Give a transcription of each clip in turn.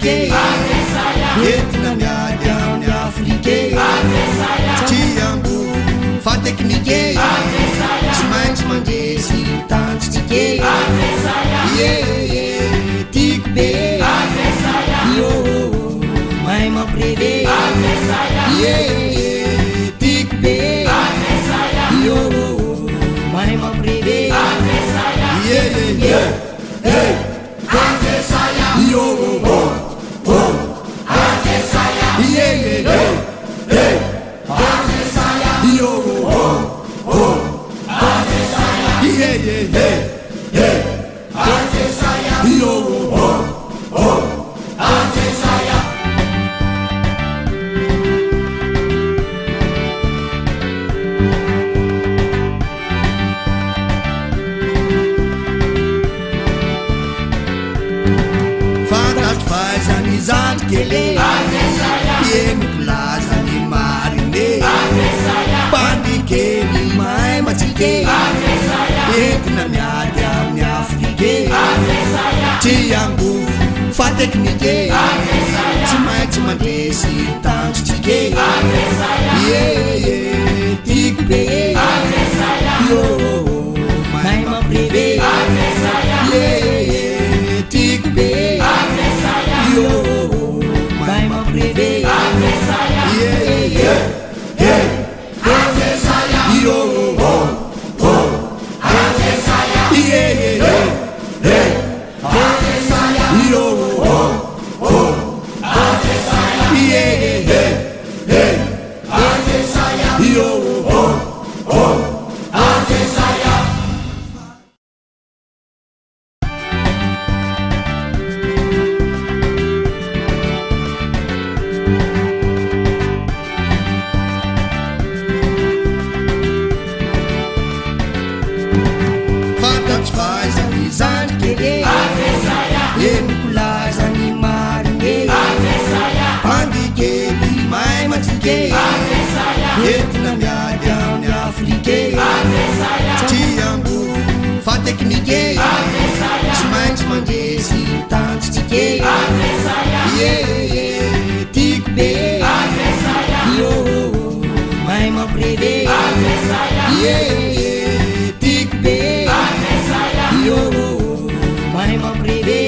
Afrique entina miady amin'ny Afrique tiambo fa teknike tsy maintsy mandresy tanjotsike tiako be mahay mampirevé tiako be mahay mampirevé Fazani zatkele yenkulazani marine pandikeni mai matike entina miady amin'ny Afrique tiambo fa teknike tsy maintsy mandresy tanjotsike tiako be mahay mampirevé tiako be mahay mampirevé Fazani zatkele yenkulazani marine pandikeni mai matike entina miady amin'ny Afrique tiambo fa teknike tsy maintsy mandresy tanjotsike tiako be mahay mampirevé tiako be mahay mampirevé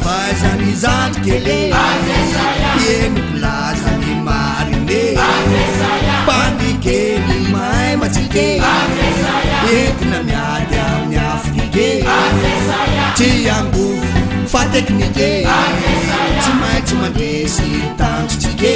Fazani zatkele yenkulazani marine pandikeni mai matike entina miady amin'ny Afrique tiambo fa teknike tsy maintsy mandresy tanjotsike